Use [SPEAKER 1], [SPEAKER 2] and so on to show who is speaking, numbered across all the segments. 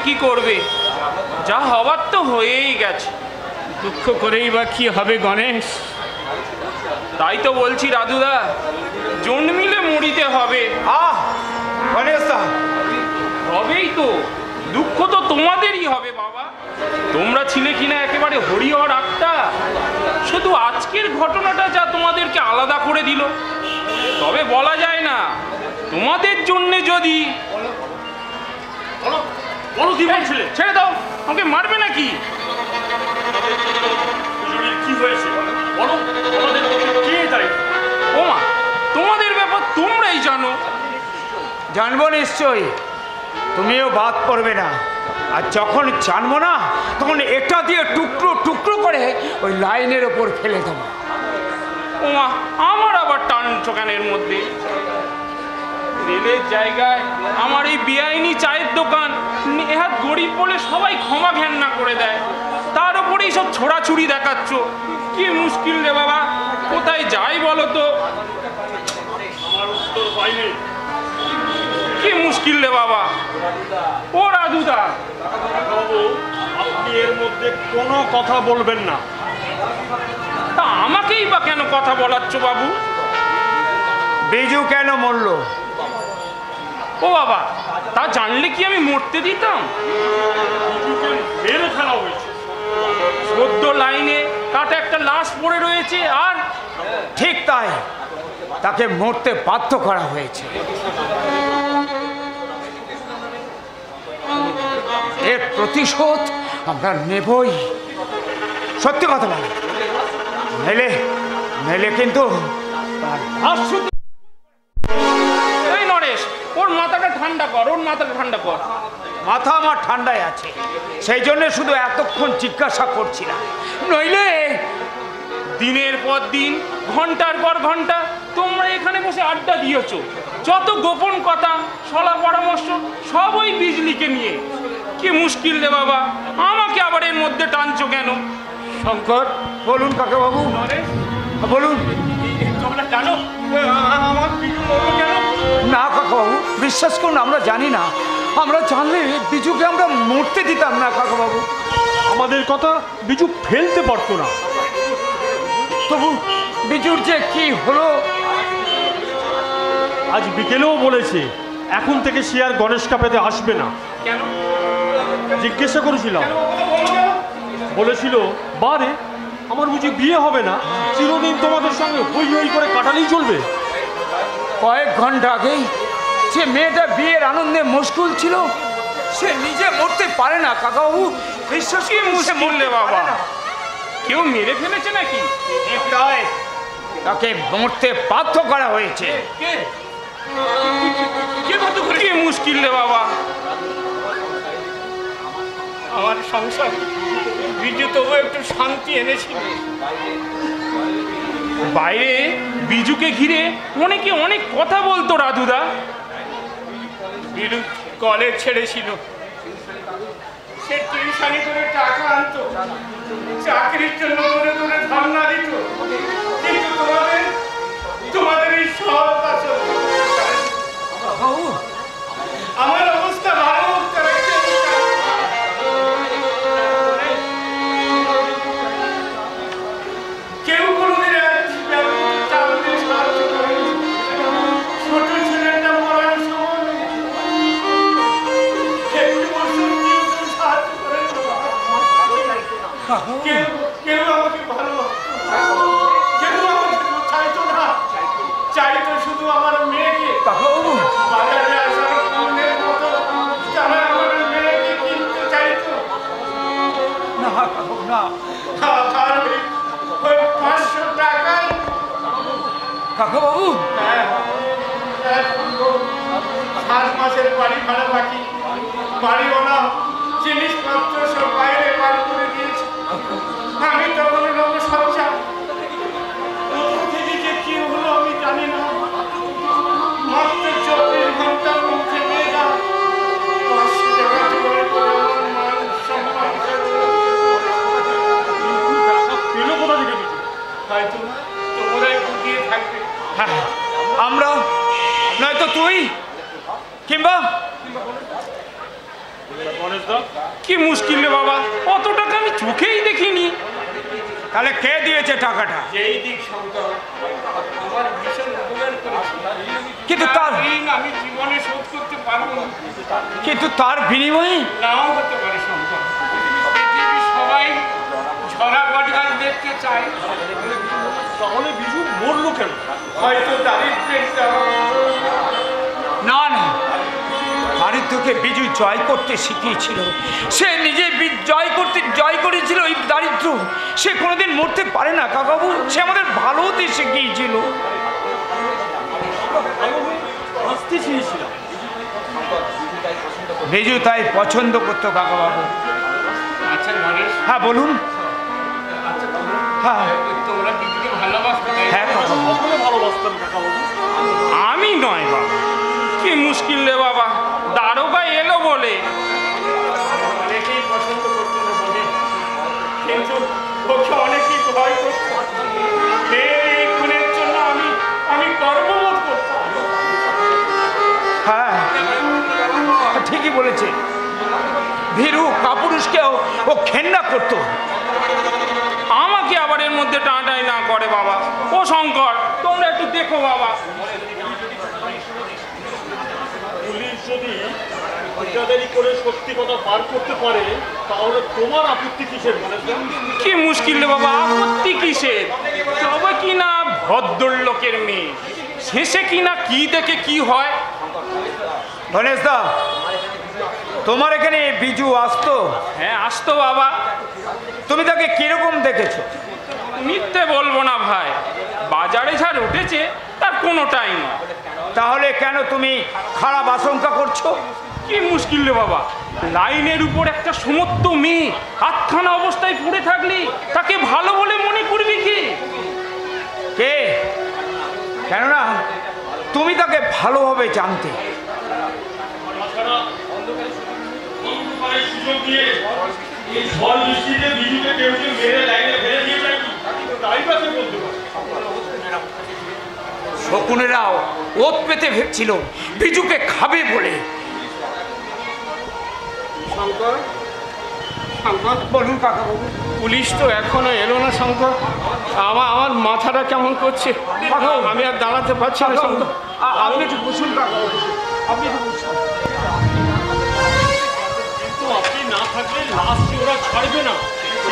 [SPEAKER 1] কি করবে, যা হবার তো হয়েই গেছে।
[SPEAKER 2] দুঃখ করেই বা কি হবে গণেশ?
[SPEAKER 1] তাই তো বলছি রাধুদা, জন্মিলে মরিতে হবে।
[SPEAKER 3] গণেশ দা,
[SPEAKER 1] হবেই তো, দুঃখ তো তোমাদেরই হবে বাবা। তোমরা ছিলে কিনা একেবারে হরিহর আত্মা। শুধু আজকের ঘটনাটা যা তোমাদেরকে আলাদা করে দিল, তবে বলা যায় না তোমাদের জন্যে যদি ছেড়ে দাও, আমাকে মারবে নাকি?
[SPEAKER 2] কি হয়েছে বলো, আমাদের কে দায়িত্ব?
[SPEAKER 1] ওমা, তোমাদের ব্যাপার তোমরাই জানো।
[SPEAKER 3] জানবো নিশ্চয়ই, তুমিও বাদ পড়বে না। আর যখন জানবো না, তখন এটা দিয়ে টুকরো টুকরো করে ওই লাইনের ওপর ফেলে দেবো।
[SPEAKER 1] ওমা, আমার আবার টানছো কেন এর মধ্যে? রেলের জায়গায় আমার এই বেআইনি চায়ের দোকান, নেহাত গরিব বলে সবাই ক্ষমা ঘেন্না করে দেয়, তার উপরেই সব ছোড়াছুড়ি দেখাচ্ছ। কি মুশকিল রে বাবা, কোথায় যাই বলো তো? কি মুশকিল রে বাবা। ও রাধুদা,
[SPEAKER 2] আপনি এর মধ্যে কোনো কথা বলবেন না।
[SPEAKER 1] তা আমাকেই বা কেন কথা বলাচ্ছ বাবু?
[SPEAKER 3] বিজু কেন মরল?
[SPEAKER 1] ও বাবা, তা জানলে কি আমি মরতে দিতাম?
[SPEAKER 2] মেরে ফেলা হয়েছে,
[SPEAKER 1] সদ্য লাইনে কাটা একটা লাশ পড়ে রয়েছে। আর
[SPEAKER 3] ঠিক তাই, তাকে মরতে বাধ্য করা হয়েছে। এর প্রতিশোধ আমরা নেবই। সত্যি কথা বল, মেলে কিন্তু
[SPEAKER 1] এই নরেশ, ওর মাথাটা ঠান্ডা কর, ওর মাথাটা ঠান্ডা কর।
[SPEAKER 3] মাথা আমার ঠান্ডায় আছে, সেই জন্য শুধু এতক্ষণ জিজ্ঞাসা করছিলাম। নইলে
[SPEAKER 1] দিনের পর দিন, ঘন্টার পর ঘন্টা তোমরা এখানে বসে আড্ডা দিয়েছো। যত গোপন কথা, সলা পরামর্শ, সব ওই বিজলিকে নিয়ে। কি মুশকিল রে বাবা, আমাকে আবার এর মধ্যে টানছো কেন?
[SPEAKER 3] শঙ্কর, বলুন কাকাবাবু, বলুন।
[SPEAKER 2] তোমরা জানো আমার বিজু মরল কেন?
[SPEAKER 3] না কাকাবাবু, বিশ্বাস করুন, আমরা জানি না। আমরা জানলে বিজুকে আমরা মরতে দিতাম না কাকাবাবু।
[SPEAKER 2] আমাদের কথা বিজু ফেলতে পারতো না।
[SPEAKER 3] তবু বিজুর যে কি হলো।
[SPEAKER 2] আজ বিকেলেও বলেছে এখন থেকে সে আর গণেশ কাপেতে আসবে না।
[SPEAKER 1] কেন?
[SPEAKER 2] জিজ্ঞাসা করেছিলাম, বলেছিল বারে আমার বুঝি বিয়ে হবে না, চিরদিন তোমাদের সঙ্গে হই হই করে কাটালেই চলবে।
[SPEAKER 3] কয়েক ঘন্টা আগেই যে মেয়েটা বিয়ের আনন্দে মশগুল ছিল, সে নিজে মরতে পারে না কাকাবাবু। বিশ্বাস
[SPEAKER 1] কি মুশকিল রে বাবা, কেউ মেরে ফেলেছে নাকি?
[SPEAKER 3] তাকে মরতে বাধ্য করা হয়েছে।
[SPEAKER 1] কি মুশকিল রে বাবা।
[SPEAKER 2] আমার সংসার বিজু তবু একটু শান্তি এনেছিল।
[SPEAKER 1] বাইরে বিজুকে ঘিরে অনেকে অনেক কথা বলতো রাধুদা।
[SPEAKER 2] বিজু কলেজ ছেড়েছিল, সে টিউশনি করে টাকা আনতো, চাকরির জন্য দূরে দূরে ধারণা দিত। কিন্তু তোমাদের এই সব কাছে আমার অবস্থা ভালো উঠতে রাখছে। কেউ কোনোদিন সাহায্য করে ছোট ছেলেটা মরার সময় সাহায্য করে। কেউ আমাকে ভালোবাসে, কেউ আমাকে চাইতো না, চাইতো শুধু আমার মেয়েকে। বাজারে আসার মনের মতো তারা আমার মেয়েকে কিনতে চাইতো
[SPEAKER 3] না না
[SPEAKER 2] আর ওই 500 টাকায়
[SPEAKER 3] কাকাবাবু,
[SPEAKER 2] 7 মাসের বাড়ি ভাড়া বাকি, বাড়িওয়ালা জিনিসপত্র সব বাইরে বার করে দিয়েছে। আমি তখন লোক সবচেয়ে যে কি হলো আমি জানি না। মাত্র 24 ঘন্টার মধ্যে নিয়ে যা 500 টাকা জোগাড় করে আমার মান সম্মান পেলো কোথা থেকে দিচ্ছে? হয়তো তোমরাই বুঝিয়ে থাকবে।
[SPEAKER 3] আমরা নয়তো তুই কিংবা
[SPEAKER 1] কি মুশকিল রে বাবা, অত টাকা আমি চোখেই দেখিনি।
[SPEAKER 3] তাহলে কে দিয়েছে টাকাটা?
[SPEAKER 2] যেই দিক শঙ্কর, আমার ভীষণ উপকার করেছে।
[SPEAKER 3] কিন্তু তার
[SPEAKER 2] ঋণ আমি জীবনে শোধ করতে পারবো না।
[SPEAKER 3] কিন্তু তার বিনিময়ে
[SPEAKER 2] নাও হতে পারে শঙ্কর। পৃথিবীর সবাই ঝরা বটগাছ দেখতে চায়।
[SPEAKER 4] তাহলে বিজু মরলো কেন?
[SPEAKER 2] হয়তো দারিদ্র্যের কারণে।
[SPEAKER 3] না না, দারিদ্রকে বিজু জয় করতে শিখিয়েছিল। সে নিজে জয় করেছিল এই দারিদ্র। সে কোনোদিন মরতে পারে না কাকাবু। সে আমাদের ভালো হতে শিখিয়েছিল।
[SPEAKER 4] আসতে চেয়েছিলাম।
[SPEAKER 3] বিজু তাই পছন্দ করতো কাকাবাবু।
[SPEAKER 2] আচ্ছা নরেশ,
[SPEAKER 3] হ্যাঁ বলুন। হ্যাঁ
[SPEAKER 2] তোমরা বিজুকে ভালোবাসতে তাই না?
[SPEAKER 3] হ্যাঁ কাকাবু।
[SPEAKER 4] সকলে ভালোবাসতাম কাকাবাবু।
[SPEAKER 1] আমি নয় বাবা, কি মুশকিল রে বাবা, দারোগা এলো বলে।
[SPEAKER 2] অনেকেই পছন্দ করতো না বলে, কিন্তু ওকে অনেকেই ভয় করতো। এই গুণের জন্য আমি গর্ববোধ করতাম।
[SPEAKER 3] হ্যাঁ ঠিকই বলেছে। ভীরু কাপুরুষকেও ও ঘেন্না করতো।
[SPEAKER 1] আমাকে আবার এর মধ্যে টানাটানি না করে বাবা। ও শঙ্কর, তোমরা একটু দেখো বাবা।
[SPEAKER 4] পুলিশ যদি ঠিকাদারি করে সত্যি কথা বার করতে পারে তাহলে তোমার আপত্তি কিসের? মানে
[SPEAKER 1] কি মুশকিল রে বাবা, আপত্তি কিসের? তবে কি না ভদ্রলোকের মেয়ে, শেষে কি না কি দেখে কি হয়।
[SPEAKER 3] গণেশ দা, তোমার এখানে বিজু আসতো?
[SPEAKER 1] হ্যাঁ আসতো বাবা।
[SPEAKER 3] তুমি তাকে কিরকম দেখেছো?
[SPEAKER 1] মিথ্যে বলবো না ভাই, বাজারে যা উঠেছে তার কোনোটাই না।
[SPEAKER 3] তাহলে কেন তুমি খারাপ আশঙ্কা করছো?
[SPEAKER 1] কি মুশকিল রে বাবা, লাইনের উপর একটা সমস্ত মেয়ে আটখানা অবস্থায় পড়ে থাকলে তাকে ভালো বলে মনে করবি কি?
[SPEAKER 3] কে? কেননা তুমি তাকে ভালোভাবে জানতে।
[SPEAKER 4] তাছাড়া এই ব্যাপারে সুযোগ দিয়ে এই ঝড় বৃষ্টিতে বিজুকে কেউ কেউ মেরে লাইনে ফেলে দিয়ে যায় তাই বা কে বলতে পারে?
[SPEAKER 3] শকুনেরাও ওত পেতে ভেবছিল বিজুকে খাবে বলে।
[SPEAKER 2] শঙ্কর, শঙ্কর,
[SPEAKER 3] বলুন কাকাবাবু।
[SPEAKER 2] পুলিশ তো এখনো এলো না শঙ্কর। আমার মাথাটা কেমন করছে, আমি আর দাঁড়াতে পারছি না শঙ্কর।
[SPEAKER 3] আপনি একটু বসুন কাকাবাবু, আপনি একটু বসুন।
[SPEAKER 4] কিন্তু আপনি না থাকলে লাশটি ওরা ছাড়বে না।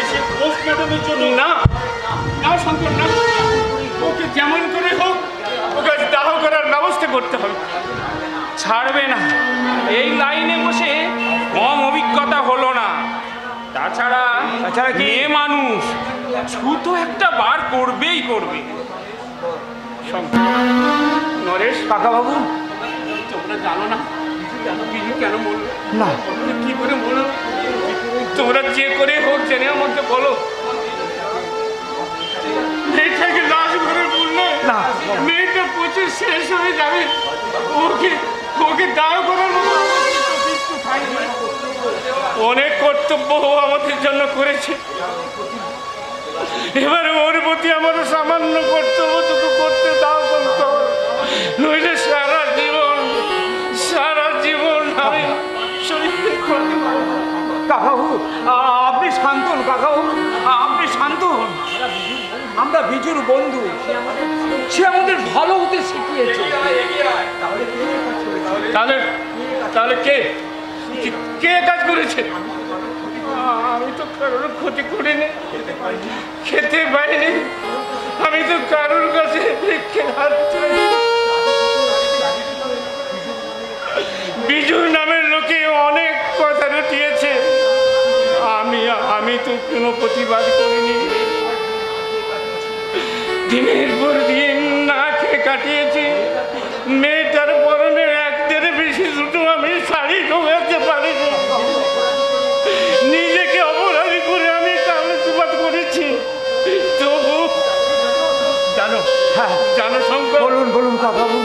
[SPEAKER 4] সে পোস্টমর্টমের জন্য
[SPEAKER 2] না না শঙ্কর, না, ওকে যেমন করে হোক ওকে দাহ করার ব্যবস্থা করতে হবে।
[SPEAKER 1] ছাড়বে না, এই লাইনে বসে কম অভিজ্ঞতা হলো না। তাছাড়া
[SPEAKER 3] কি?
[SPEAKER 1] মেয়ে মানুষ ছুতো একটা বার করবেই করবে।
[SPEAKER 2] নরেশ,
[SPEAKER 3] কাকাবাবু,
[SPEAKER 2] তোমরা জানো না বিজু কেন বললো?
[SPEAKER 3] না
[SPEAKER 2] কি করে বলো? তোমরা যে করে হোক জেনে আমাকে বলো। মেয়েটাকে লাশ করে বললে
[SPEAKER 3] না।
[SPEAKER 2] মেয়েটা পচে শেষ হয়ে যাবে। ওকে দাহ করার মতো কিছু থাকবে না। অনেক কর্তব্য ও আমাদের জন্য করেছে। এবারে ওর প্রতি আমাদের সামান্য কর্তব্যটুকু করতে দাও বলতো, নইলে সারা জীবন আমি শরীরে করতে পারবো না।
[SPEAKER 3] কাকাবাবু, আপনি শান্ত হন কাকাবাবু, আপনি শান্ত হন। আমরা বিজুর বন্ধু, সে আমাদের ভালো হতে শিখিয়েছে।
[SPEAKER 2] তাহলে কে কাজ করেছে? আমি তো কারোর ক্ষতি করিনি, খেতে পারিনি। আমি তো কারোর কাছে হাত চাইনি। বিজু নামের লোকে অনেক কথা রটিয়েছে, আমি তো কোনো প্রতিবাদ করিনি। দিনের পর দিন না খেয়ে কাটিয়েছি। মেয়েটার পরনে একদের বেশি দুটো আমি শাড়ি ঢোকাতে পারিনি। নিজেকে অপরাধী করে আমি কালে প্রতিবাদ করেছি। তবু জানো শঙ্কর,
[SPEAKER 3] বলুন কাকাবাবু।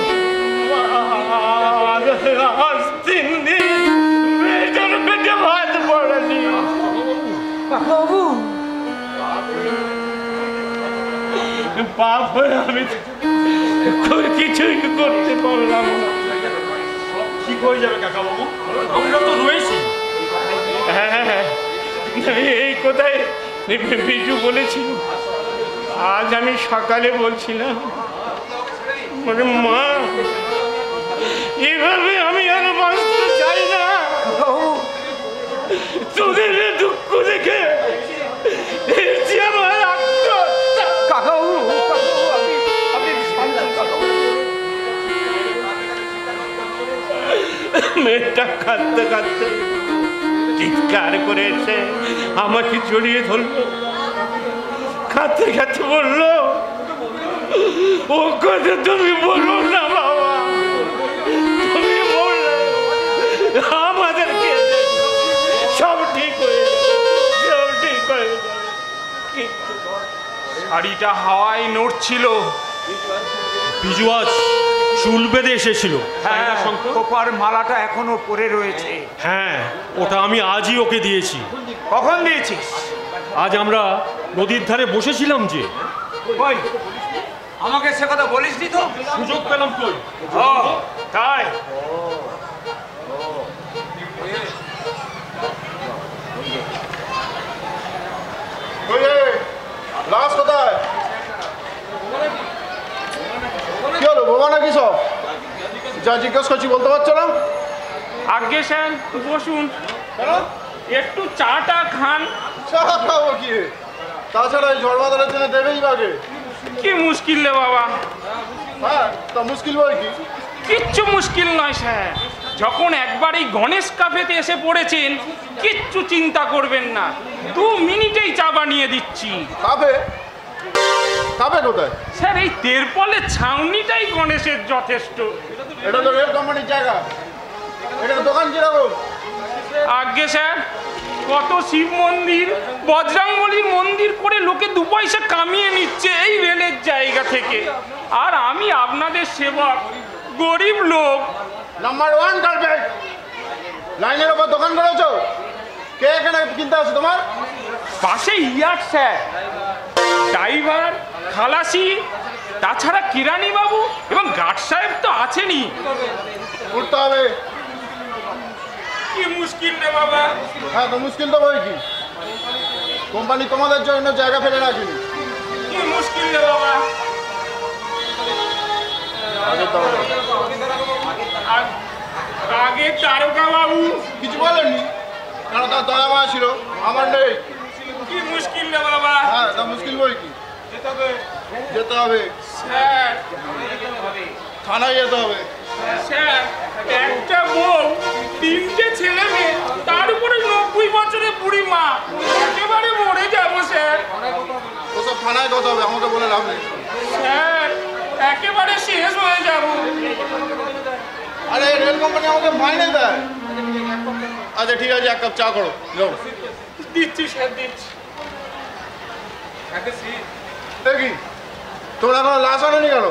[SPEAKER 2] আজ 3 দিন মেয়েটার পেটে ভাত পড়েনি।
[SPEAKER 3] কাকাবাবু,
[SPEAKER 2] পাপ হয়ে আমি কিছুই করতে পারলাম না।
[SPEAKER 4] ঠিক হয়ে যাবে কাকাবাবু, আমরা তো রয়েছি।
[SPEAKER 2] হ্যাঁ, এই কোথায় বিজু বলেছিল। আজ আমি সকালে বলছিলাম, মানে মা, এভাবে আমি আর বাঁচতে চাই না। তোদের দুঃখ দেখে এর যে আমার আত্মহত্যা।
[SPEAKER 3] কাকাবাবু, আপনি শান্ত হন, কাকাবাবু।
[SPEAKER 2] মেয়েটা কাঁদতে কাঁদতে চিৎকার করে এসে আমাকে জড়িয়ে ধরলো, কাঁদতে কাঁদতে বললো, ও কথা তুমি বলো না বাবা, তুমি বললে আমাদেরকে সব ঠিক হয়ে যাবে, সব ঠিক হয়ে যাবে। কিন্তু
[SPEAKER 1] শাড়িটা হাওয়ায় নড়ছিল।
[SPEAKER 4] বিজু আজ চুল বেঁধে এসেছিল।
[SPEAKER 3] হ্যাঁ, খোপার মালাটা এখনো পরে রয়েছে।
[SPEAKER 4] হ্যাঁ, ওটা আমি আজই ওকে দিয়েছি।
[SPEAKER 3] কখন দিয়েছিস?
[SPEAKER 4] আজ আমরা নদীর ধারে বসেছিলাম যে।
[SPEAKER 3] কই, আমাকে সে কথা বলিসনি তো?
[SPEAKER 4] সুযোগ পেলাম কই।
[SPEAKER 3] ও তাই?
[SPEAKER 5] লাশ কোথায়? কি হলো, বোমা নাকি সব? যা জিজ্ঞেস করছি বলতে পারছো না?
[SPEAKER 1] আজ্ঞে স্যার, বসুন, একটু চাটা খান।
[SPEAKER 5] চা খাবো কি? তাছাড়া এই ঝড় বাদলের জন্য দেবেই বাগে।
[SPEAKER 1] কি মুশকিল রে বাবা?
[SPEAKER 5] হ্যাঁ, তা মুশকিল বই কি?
[SPEAKER 1] কিচ্ছু মুশকিল নয় স্যার। যখন একবার এই গণেশ কাফেতে এসে পড়েছেন, কিচ্ছু চিন্তা করবেন না, 2 মিনিটেই চা বানিয়ে দিচ্ছি।
[SPEAKER 5] কাবে? কাবে কোথায়?
[SPEAKER 1] স্যার, এই তেরপলের ছাউনিটাই গণেশের যথেষ্ট।
[SPEAKER 5] এটা তো রেল কোম্পানির জায়গা, এটা দোকান কিরকম?
[SPEAKER 1] আজ্ঞে স্যার, কত শিব মন্দির, বজরংবলীর মন্দির করে লোকে 2 পয়সা কামিয়ে নিচ্ছে এই রেলের জায়গা থেকে। আর আমি আপনাদের সেবক, গরিব লোক।
[SPEAKER 5] নাম্বার 1 কালপেট। লাইনের ওপর দোকান করেছো? কে এখানে কিনতে আসে তোমার?
[SPEAKER 1] পাশে ইয়ার্ড স্যার, ড্রাইভার, খালাসি, তাছাড়া কিরানি বাবু এবং গার্ড সাহেব তো আছেনই।
[SPEAKER 5] উঠতে হবে।
[SPEAKER 1] কি মুশকিল রে বাবা?
[SPEAKER 5] হ্যাঁ, তো মুশকিল তো বই কি? কোম্পানি তোমাদের জন্য জায়গা ফেলে রাখিনি।
[SPEAKER 1] কি মুশকিল রে বাবা? আগে তারকা বাবু
[SPEAKER 5] কিছু বলেননি, কারণ তার দয়া মায়া ছিল, আমার নেই।
[SPEAKER 1] কি মুশকিল রে বাবা?
[SPEAKER 5] হ্যাঁ, তা মুশকিল বই কি? যেতে হবে,
[SPEAKER 1] স্যার,
[SPEAKER 5] থানায় যেতে হবে।
[SPEAKER 1] স্যার, একটা বউ, 3টে ছেলে মেয়ে, তার উপরে 90 বছরের বুড়ি মা, একেবারে মরে যাবো স্যার।
[SPEAKER 5] ওসব থানায় কথা হবে, আমাকে বলে লাভ নেই।
[SPEAKER 1] স্যার, একেবারে শেষ হয়ে যাবো।
[SPEAKER 5] আরে রেল কোম্পানি আমাকে মাইনে দেয়। আচ্ছা ঠিক আছে, 1 কাপ চা করো, যাও।
[SPEAKER 1] দিচ্ছি স্যার, দিচ্ছি।
[SPEAKER 5] দেখি তোমরা এখন লাশ আনোনি কেন?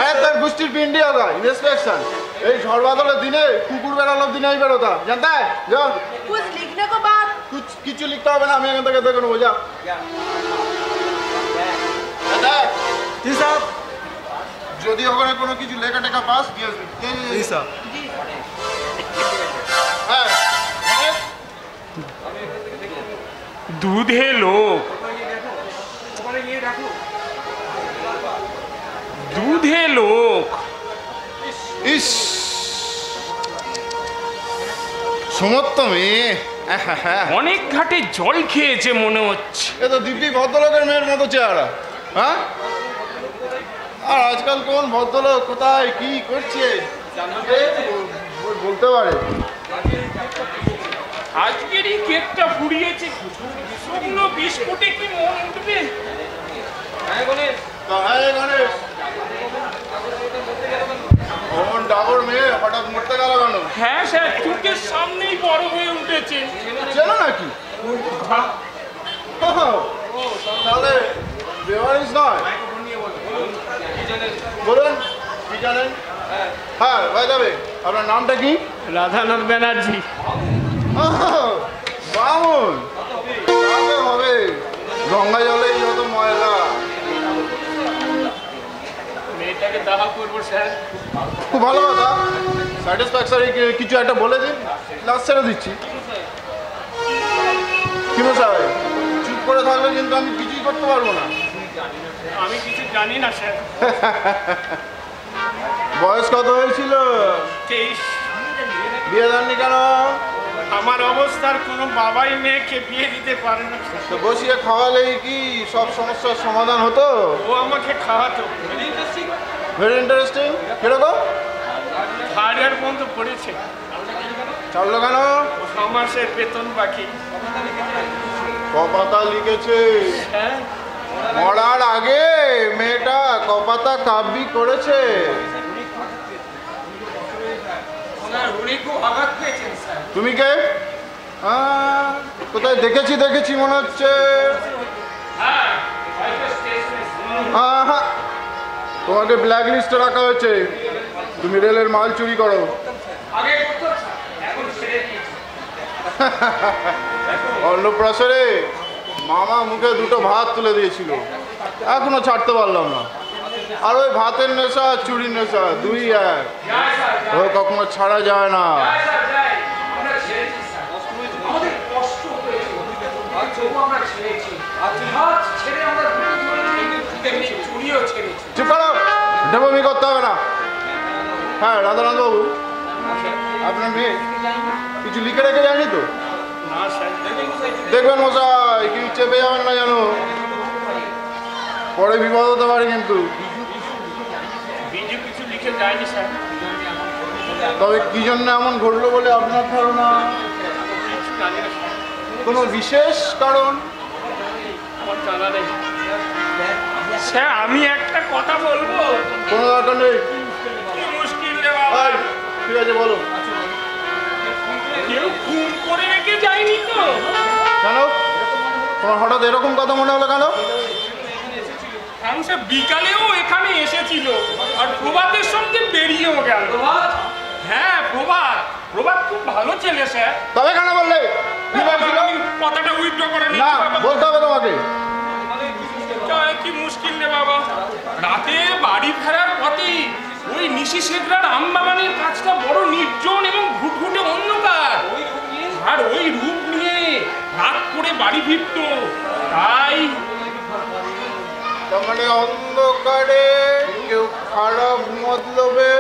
[SPEAKER 5] আরে তার গোষ্ঠীর পিন্ডি হবে ইন্সপেকশন। এই ঝড় বাদলের দিনে কুকুর বেড়ানোর দিনেই বেরোতা, জানতে? যাও।
[SPEAKER 6] कुछ लिखने को बाद
[SPEAKER 5] কিছু লিখতে হবে না, আমি এখান থেকে দেখে নেবো, যা। দেখ যদি ওখানে কোনো কিছু লেখা টেখা পাস দিয়ে আসবি। হ্যাঁ,
[SPEAKER 1] দুধে লোক, দুধে লোক।
[SPEAKER 5] ইস সমর্থ মেয়ে,
[SPEAKER 1] অনেক ঘাটে জল খেয়েছে মনে হচ্ছে।
[SPEAKER 5] এ তো দিব্যি ভদ্রলোকের মেয়ের মতো চেহারা। হ্যাঁ, আর আজকাল কোন ভদ্রলোক কোথায় কি করছে বলতে পারে।
[SPEAKER 1] আজকেরই কেকটা ফুরিয়েছে, শুকনো বিস্কুটে কি মন উঠবে?
[SPEAKER 5] তা হ্যাঁ গণেশ, ওর ডাবর মেয়ে হঠাৎ মরতে গেল কেন?
[SPEAKER 1] হ্যাঁ স্যার, চোখের সামনেই বড় হয়ে উঠেছে।
[SPEAKER 5] চেনো নাকি? তাহলে বেওয়ারিশ নয়। বলুন কি জানেন? হ্যাঁ ভাই যাবে, আপনার নামটা কি?
[SPEAKER 2] রাধানাথ ব্যানার্জি।
[SPEAKER 5] বামুন হবে, গঙ্গা জলে যত ময়লা।
[SPEAKER 2] মেয়েটাকে দাহা করবো স্যার।
[SPEAKER 5] খুব ভালো কথা, স্যাটিসফ্যাকশন কিছু একটা বলে দিন, লাস্ট ছেড়ে দিচ্ছি। কি মশাই, চুপ করে থাকলে কিন্তু আমি কিছুই করতে পারবো না।
[SPEAKER 2] আমি কিছু জানি না স্যার।
[SPEAKER 5] বয়স কত হয়েছিল?
[SPEAKER 2] 23।
[SPEAKER 5] বিয়ে দেননি কেন?
[SPEAKER 2] আমার অবস্থার কোনো বাবাই মেয়েকে বিয়ে দিতে পারে না।
[SPEAKER 5] তো বসিয়ে খাওয়ালেই কি সব সমস্যার সমাধান হতো?
[SPEAKER 2] ও আমাকে খাওয়াতো।
[SPEAKER 5] Very interesting. কিরকম?
[SPEAKER 2] 3rd ইয়ার পর্যন্ত পড়েছে।
[SPEAKER 5] ছাড়লো কেন?
[SPEAKER 2] 6 মাসের বেতন বাকি।
[SPEAKER 5] কপাতা লিখেছে।
[SPEAKER 2] হ্যাঁ,
[SPEAKER 5] মরার আগে মেয়েটা কপাতা কাব্যি করেছে। তুমি কে? কোথায় দেখেছি মনে হচ্ছে। তোমাকে ব্ল্যাক লিস্টে রাখা হয়েছে, তুমি রেলের মাল চুরি করো। অন্নপ্রাশনে মামা মুখে 2টো ভাত তুলে দিয়েছিল, এখনো ছাড়তে পারলাম না। আর ওই ভাতের নেশা চুরির নেশা 2ই এক, ও কখনো ছাড়া যায় না। চুপ করো, ঢেবমি করতে হবে না। হ্যাঁ রাধানাথ বাবু, আপনার মেয়ে কিছু লিখে রেখে যায়নি তো?
[SPEAKER 2] না স্যার।
[SPEAKER 5] দেখবেন মশাই, কি চেপে যাবেন না জানো, পরে বিপদ হতে পারে কিন্তু।
[SPEAKER 2] বিজু কিছু লিখে যায়নি স্যার।
[SPEAKER 5] তবে কি জন্য এমন ঘটলো বলে আপনার ধারণা?
[SPEAKER 2] কিছু জানি না স্যার।
[SPEAKER 5] কোনো বিশেষ কারণ?
[SPEAKER 2] আমার জানা নেই স্যার। আমি একটা কথা বলবো।
[SPEAKER 5] কোনো দরকার নেই।
[SPEAKER 2] কি মুশকিল রে বাবা।
[SPEAKER 5] এই, ঠিক আছে বলো।
[SPEAKER 2] কেউ খুন করে রেখে যায়নি তো?
[SPEAKER 5] কেন তোমার হঠাৎ এরকম কথা মনে হলো কেন?
[SPEAKER 1] সে বিকালেও এখানে এসেছিল আর প্রভাতের সঙ্গে বেরিয়েও গেল। হ্যাঁ প্রভাত খুব ভালো ছেলে স্যার।
[SPEAKER 5] তবে কেন বললে? কি বলছিল?
[SPEAKER 1] আমি কথাটা উইথড্র করে
[SPEAKER 5] না,
[SPEAKER 1] নিচ্ছি বাবা।
[SPEAKER 5] বলতে হবে তোমাকে।
[SPEAKER 1] কি মুশকিল রে বাবা, রাতে বাড়ি ফেরার পথে ওই নিশি শেখরার আমবাগানের কাজটা বড় নির্জন এবং ঘুটঘুটে অন্ধকার, আর ওই রূপ নিয়ে রাত করে বাড়ি ফিরতো। তাই
[SPEAKER 5] তার মানে অন্ধকারে কেউ খারাপ মতলবে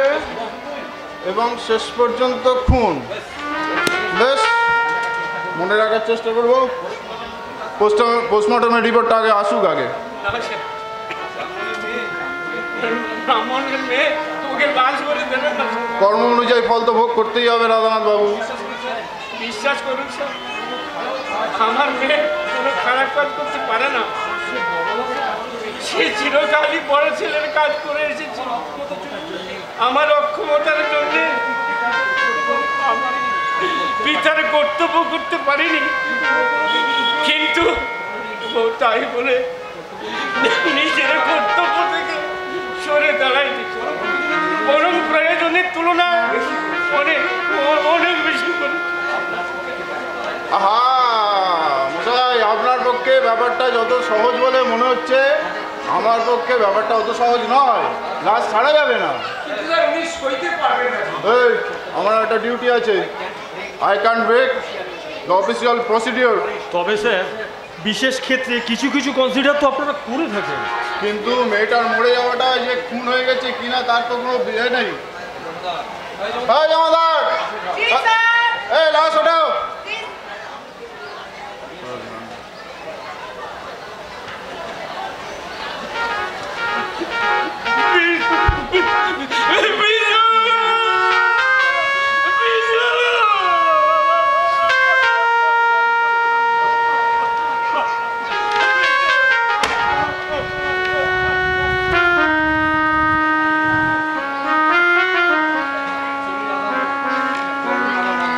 [SPEAKER 5] এবং শেষ পর্যন্ত খুন। বেশ, মনে রাখার চেষ্টা করবো। পোস্টমর্টমের রিপোর্টটা আগে আসুক আগে।
[SPEAKER 2] ব্রাহ্মণের মেয়ে তোকে লাশ করে দেবে না।
[SPEAKER 5] কর্ম অনুযায়ী ফল তো ভোগ করতেই হবে রাধানাথ বাবু।
[SPEAKER 2] বিশ্বাস করুন স্যার, আমার মেয়ে কোনো খারাপ কাজ করতে পারে না। সে চিরকালই বড় ছেলের কাজ করে এসেছিল। আমার অক্ষমতার জন্য আমার পিতার কর্তব্য করতে পারিনি, কিন্তু ও তাই বলে নিজের কর্তব্য থেকে সরে দাঁড়ায়নি, বরং প্রয়োজনের তুলনায় অনেক অনেক বেশি করে।
[SPEAKER 5] আহা মশাই, আপনার পক্ষে ব্যাপারটা যত সহজ বলে মনে হচ্ছে, আমার পক্ষে ব্যাপারটা অত সহজ নয়। লাশ ছাড়া যাবে না। এই, আমার একটা ডিউটি আছে। I can't break the official procedure.
[SPEAKER 4] তবে স্যার বিশেষ ক্ষেত্রে কিছু কিছু কনসিডার তো আপনারা করে থাকেন।
[SPEAKER 5] কিন্তু মেয়েটার মরে যাওয়াটা যে খুন হয়ে গেছে কিনা তার তো কোনো বিয়ে নেই। এই জামাদার, এই লাশ ওঠাও।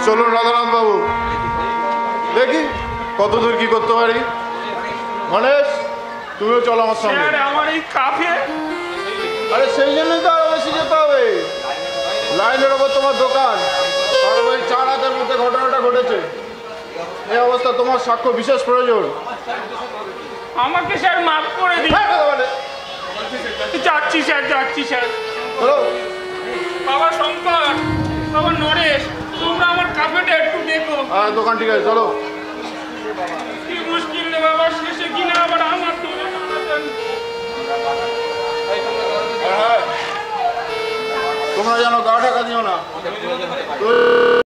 [SPEAKER 5] চলুন রাধানাথ বাবু, দেখি কতদূর কি করতে পারি। গণেশ, তুমিও চলো আমার সঙ্গে।
[SPEAKER 2] স্যার আমার এই কাফে।
[SPEAKER 5] আরে সেই জন্যই তো আরো বেশি যেতে হবে। লাইনের ওপর তোমার দোকান, আর ওই 4 হাতের মধ্যে ঘটনাটা ঘটেছে। এই অবস্থা তোমার সাক্ষ্য বিশেষ প্রয়োজন।
[SPEAKER 2] আমাকে স্যার মাফ করে দিন। যাচ্ছি স্যার, যাচ্ছি স্যার।
[SPEAKER 5] চলো।
[SPEAKER 2] বাবা শঙ্কর, বাবা নরেশ, তোমরা আমার কাফেটা একটু দেখো।
[SPEAKER 5] দোকান ঠিক আছে, চলো।
[SPEAKER 2] কি
[SPEAKER 5] তোমরা যেন গা ঢাকা দিও না।